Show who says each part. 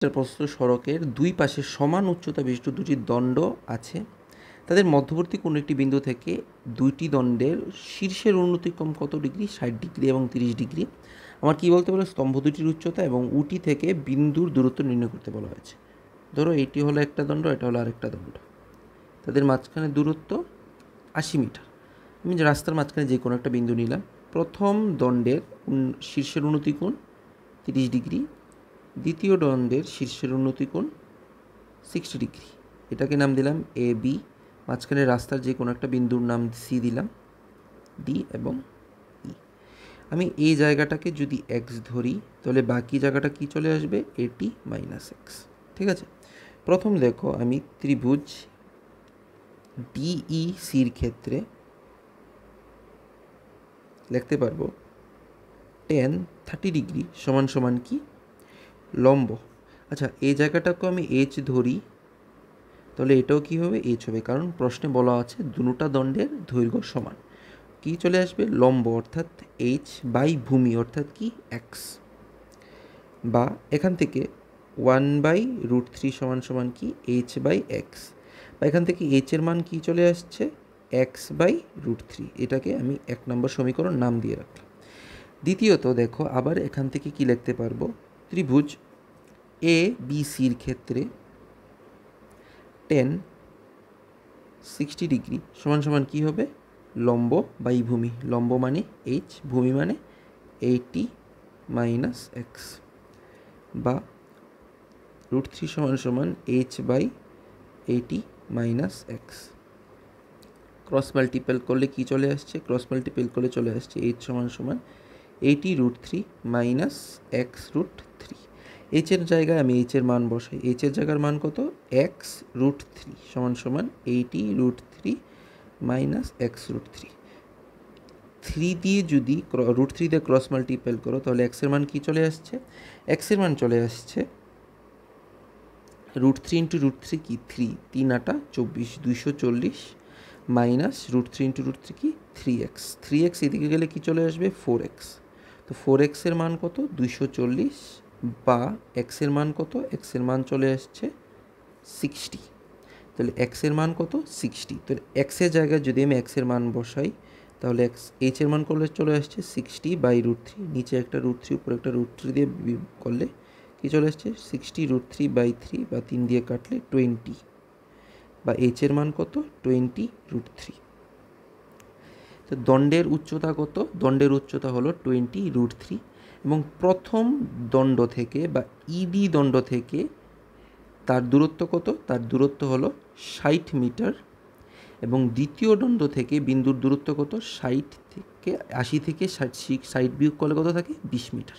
Speaker 1: প্রস্থ সড়কের দুই পাশে সমান উচ্চতা বিশিষ্ট দুটি দণ্ড আছে। তাদের মধ্যবর্তী কোনো একটি বিন্দু থেকে দুইটি দণ্ডের শীর্ষের উন্নতিক্রম কত ডিগ্রি? 60 ডিগ্রি এবং 30 ডিগ্রি। আমার কী বলতে বলে? স্তম্ভ দুটির উচ্চতা এবং উটি থেকে বিন্দুর দূরত্ব নির্ণয় করতে বলা হয়েছে। ধরো এটি হলো একটা দণ্ড, এটা হলো আরেকটা দণ্ড, তাদের মাঝখানে দূরত্ব 80 মিটার। আমি রাস্তার মাঝখানে যে কোনো একটা বিন্দু নিলাম। প্রথম দণ্ডের শীর্ষের উন্নতি কোণ 30 ডিগ্রি, দ্বিতীয় দণ্ডের শীর্ষের উন্নতি কোণ 60 ডিগ্রি। এটাকে নাম দিলাম এ বি। মাঝখানে রাস্তার যে কোনো একটা বিন্দুর নাম সি দিলাম, ডি এবং ই। আমি এই জায়গাটাকে যদি এক্স ধরি তাহলে বাকি জায়গাটা কি চলে আসবে? এটি মাইনাস এক্স। ঠিক আছে, প্রথম দেখো আমি ত্রিভুজ ডিই সির ক্ষেত্রে লিখতে পারবো tan 30 ডিগ্রি সমান সমান কি? লম্ব। আচ্ছা, এই জায়গাটাকে আমি এইচ ধরি তাহলে এটাও কি হবে? এইচ হবে, কারণ প্রশ্নে বলা আছে দুটা দণ্ডের দৈর্ঘ্য সমান। কি চলে আসবে? লম্ব, অর্থাৎ এইচ বাই ভূমি অর্থাৎ কি? এক্স। বা এখান থেকে 1/√3 সমান সমান কি? H by X. বা এখান থেকে এইচের মান কি চলে আসছে? x/√3। এটাকে আমি 1 নম্বর সমীকরণ নাম দিয়ে রাখলাম। দ্বিতীয়ত দেখো আবার এখান থেকে কি লিখতে পারবো? ত্রিভুজ এ বি সির ক্ষেত্রে tan 60 ডিগ্রি সমান সমান কি হবে? লম্ব বাই ভূমি। লম্ব মানে এইচ, ভূমি মানে 80 মাইনাস এক্স। বা √3 সমান সমান H by 80 minus X. Cross multiple করলে কি চলে আসছে? ক্রস মাল্টিপল করলে চলে আসছে এইচ সমান সমান 80√3 মাইনাস x√3। এইচের জায়গায় আমি এইচের মান বসাই। এইচের জায়গার মান কত? x√3 সমান সমান 80√3 মাইনাস x√3। 3 দিয়ে যদি √3 দিয়ে ক্রস মাল্টিপল করো তাহলে এক্সের মান কি চলে আসছে? এক্সের মান চলে আসছে √3 ইন্টু √3 কি? 3, 3 8 24, 240 মাইনাস √3 ইন্টু √3 কি? 3x। 3x এদিকে গেলে কি চলে আসবে? 4x। তো 4xের মান কত? 240। বা এক্সের মান কত? এক্সের মান চলে আসছে 60। তাহলে এক্সের মান কত? 60। তো এক্সের জায়গায় যদি আমি এক্সের মান বসাই তাহলে এইচের মান করলে চলে আসছে 60/√3। নিচে একটা √3 উপরে একটা √3 দিয়ে করলে কি চলে আসছে? 60√3/3 বা 3 দিয়ে কাটলে 20। বা এইচের মান কত? 20√3। তো দণ্ডের উচ্চতা কত? দণ্ডের উচ্চতা হলো 20√3। এবং প্রথম দণ্ড থেকে বা ইডি দণ্ড থেকে তার দূরত্ব কত? তার দূরত্ব হলো 60 মিটার। এবং দ্বিতীয় দণ্ড থেকে বিন্দুর দূরত্ব কত? 80 থেকে 60 বিয়োগ করলে কত থাকে? 20 মিটার।